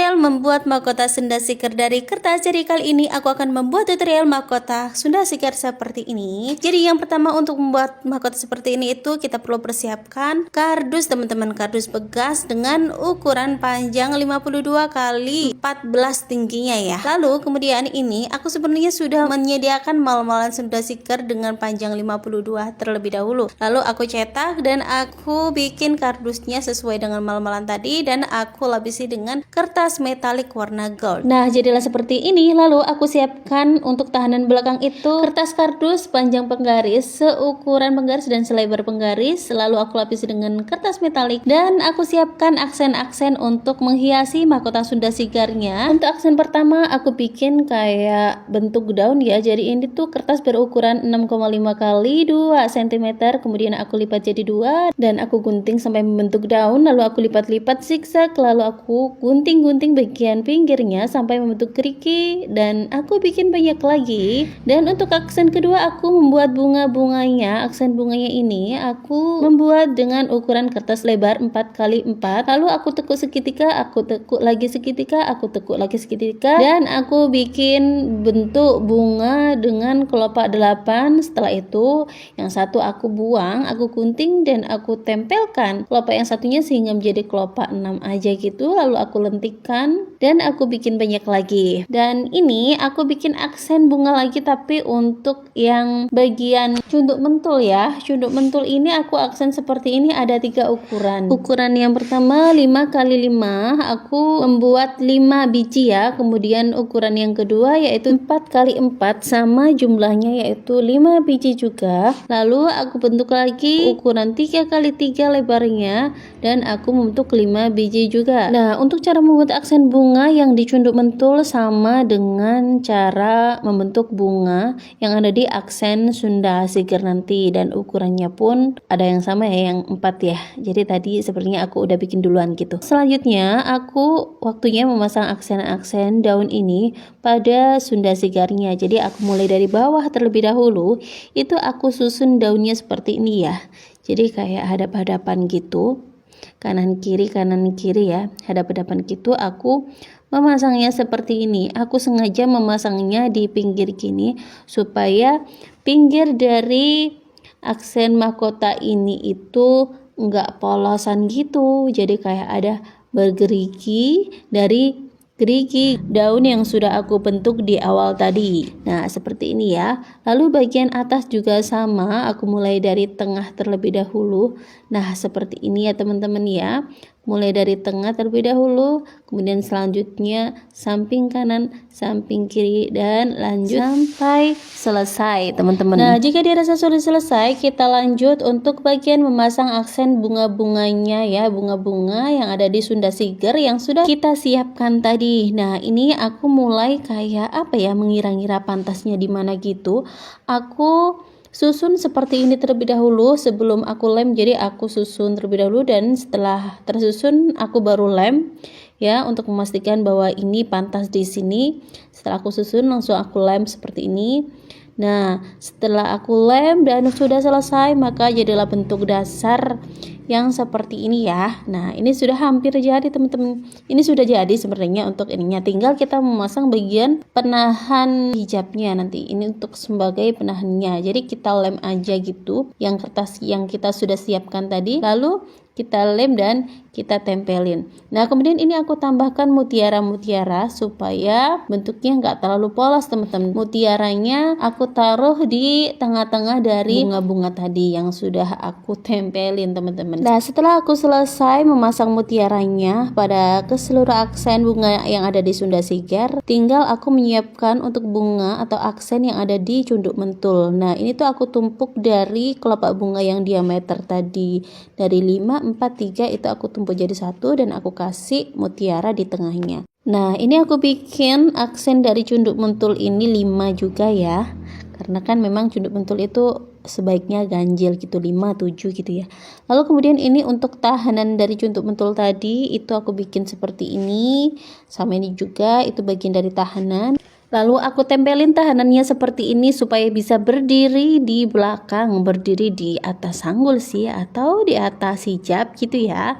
tutorial membuat mahkota Sunda Seeker dari kertas. Jadi kali ini aku akan membuat tutorial mahkota Sunda Seeker seperti ini. Jadi yang pertama untuk membuat mahkota seperti ini itu kita perlu persiapkan kardus teman-teman, kardus bekas dengan ukuran panjang 52 kali 14 tingginya ya. Lalu kemudian ini aku sebenarnya sudah menyediakan mal-malan Sunda Seeker dengan panjang 52 terlebih dahulu. Lalu aku cetak dan aku bikin kardusnya sesuai dengan mal-malan tadi dan aku lapisi dengan kertas metalik warna gold. Nah, jadilah seperti ini. Lalu aku siapkan untuk tahanan belakang itu kertas kardus panjang penggaris seukuran penggaris dan selebar penggaris. Lalu aku lapisi dengan kertas metalik dan aku siapkan aksen-aksen untuk menghiasi mahkota Sunda Seekernya. Untuk aksen pertama aku bikin kayak bentuk daun ya. Jadi ini tuh kertas berukuran 6,5 kali 2 cm. Kemudian aku lipat jadi 2 dan aku gunting sampai membentuk daun. Lalu aku lipat-lipat zigzag. Lalu aku gunting-gunting bagian pinggirnya sampai membentuk gerigi dan aku bikin banyak lagi. Dan untuk aksen kedua aku membuat bunga-bunganya. Aksen bunganya ini aku membuat dengan ukuran kertas lebar 4 kali 4. Lalu aku tekuk segitiga, aku tekuk lagi segitiga, aku tekuk lagi segitiga dan aku bikin bentuk bunga dengan kelopak 8. Setelah itu yang satu aku buang, aku gunting dan aku tempelkan kelopak yang satunya sehingga menjadi kelopak 6 aja gitu. Lalu aku lentikkan dan aku bikin banyak lagi. Dan ini aku bikin aksen bunga lagi tapi untuk yang bagian cunduk mentul ya. Cunduk mentul ini aku aksen seperti ini, ada 3 ukuran. Ukuran yang pertama 5 kali 5, aku membuat 5 biji ya. Kemudian ukuran yang kedua yaitu 4 kali 4 sama jumlahnya yaitu 5 biji juga. Lalu aku bentuk lagi ukuran 3 kali 3 lebarnya dan aku membentuk 5 biji juga. Nah, untuk cara membuat aksen bunga yang dicunduk mentul sama dengan cara membentuk bunga yang ada di aksen Sunda Seeker nanti, dan ukurannya pun ada yang sama ya, yang 4 ya. Jadi tadi sepertinya aku udah bikin duluan gitu. Selanjutnya aku waktunya memasang aksen-aksen daun ini pada Sunda Seekernya. Jadi aku mulai dari bawah terlebih dahulu. Itu aku susun daunnya seperti ini ya. Jadi kayak hadap-hadapan gitu. Kanan kiri ya, hadap-hadapan gitu. Aku memasangnya seperti ini. Aku sengaja memasangnya di pinggir gini supaya pinggir dari aksen mahkota ini itu enggak polosan gitu. Jadi kayak ada bergerigi dari gerigi daun yang sudah aku bentuk di awal tadi. Nah, seperti ini ya. Lalu bagian atas juga sama, aku mulai dari tengah terlebih dahulu. Nah, seperti ini ya teman-teman ya. Mulai dari tengah terlebih dahulu, kemudian selanjutnya samping kanan, samping kiri, dan lanjut sampai selesai teman-teman. Nah, jika dirasa sudah selesai, kita lanjut untuk bagian memasang aksen bunga-bunganya ya, bunga-bunga yang ada di Sunda Seeker yang sudah kita siapkan tadi. Nah, ini aku mulai kayak apa ya, mengira-ngira pantasnya di mana gitu. Aku susun seperti ini terlebih dahulu sebelum aku lem. Jadi aku susun terlebih dahulu dan setelah tersusun aku baru lem ya, untuk memastikan bahwa ini pantas di sini. Setelah aku susun langsung aku lem seperti ini. Nah, setelah aku lem dan sudah selesai, maka jadilah bentuk dasar yang seperti ini ya. Nah, ini sudah hampir jadi teman-teman. Ini sudah jadi sebenarnya untuk ininya. Tinggal kita memasang bagian penahan hijabnya nanti. Ini untuk sebagai penahannya. Jadi kita lem aja gitu yang kertas yang kita sudah siapkan tadi. Lalu kita lem dan kita tempelin. Nah, kemudian ini aku tambahkan mutiara-mutiara supaya bentuknya nggak terlalu polos teman-teman. Mutiaranya aku taruh di tengah-tengah dari bunga-bunga tadi yang sudah aku tempelin teman-teman. Nah, setelah aku selesai memasang mutiaranya pada keseluruh aksen bunga yang ada di Sunda Seeker, tinggal aku menyiapkan untuk bunga atau aksen yang ada di cunduk mentul. Nah, ini tuh aku tumpuk dari kelopak bunga yang diameter tadi dari 5, 4, 3 itu aku tumpuk jadi satu dan aku kasih mutiara di tengahnya. Nah, ini aku bikin aksen dari cunduk mentul ini 5 juga ya. Karena kan memang cunduk mentul itu sebaiknya ganjil gitu, 5, 7 gitu ya. Lalu kemudian ini untuk tahanan dari cunduk mentul tadi itu aku bikin seperti ini. Sama ini juga itu bagian dari tahanan. Lalu aku tempelin tahanannya seperti ini supaya bisa berdiri di belakang, berdiri di atas sanggul sih atau di atas hijab gitu ya.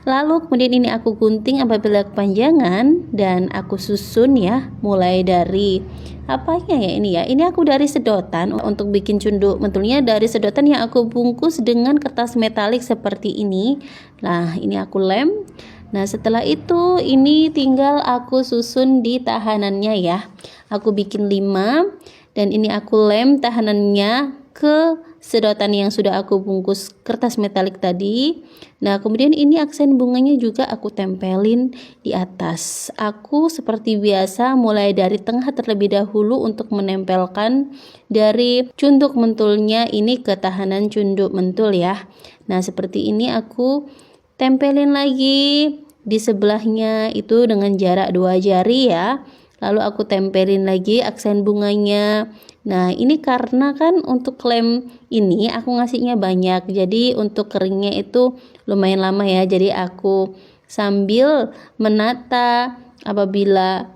Lalu kemudian ini aku gunting apabila kepanjangan dan aku susun ya, mulai dari apanya ya ini ya. Ini aku dari sedotan untuk bikin cunduk mentulnya, dari sedotan yang aku bungkus dengan kertas metalik seperti ini. Nah, ini aku lem. Nah, setelah itu ini tinggal aku susun di tahanannya ya. Aku bikin 5 dan ini aku lem tahanannya ke sedotan yang sudah aku bungkus kertas metalik tadi. Nah, kemudian ini aksen bunganya juga aku tempelin di atas. Aku seperti biasa mulai dari tengah terlebih dahulu untuk menempelkan dari cunduk mentulnya ini ke tahanan cunduk mentul ya. Nah, seperti ini aku tempelin lagi di sebelahnya itu dengan jarak 2 jari ya. Lalu aku tempelin lagi aksen bunganya. Nah, ini karena kan untuk lem ini aku ngasihnya banyak, jadi untuk keringnya itu lumayan lama ya. Jadi aku sambil menata, apabila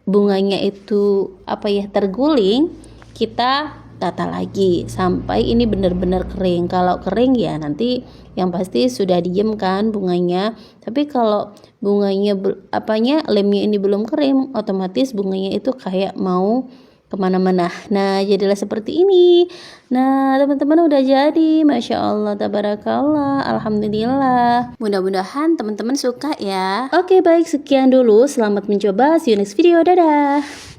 bunganya itu terguling, kita tata lagi sampai ini benar-benar kering. Kalau kering ya nanti yang pasti sudah diem kan bunganya. Tapi kalau bunganya lemnya ini belum kering, otomatis bunganya itu kayak mau kemana-mana. Nah, jadilah seperti ini. Nah, teman-teman udah jadi, Masya Allah, tabarakallah, Alhamdulillah. Mudah-mudahan teman-teman suka ya. Oke, baik, sekian dulu, selamat mencoba, see you next video, dadah.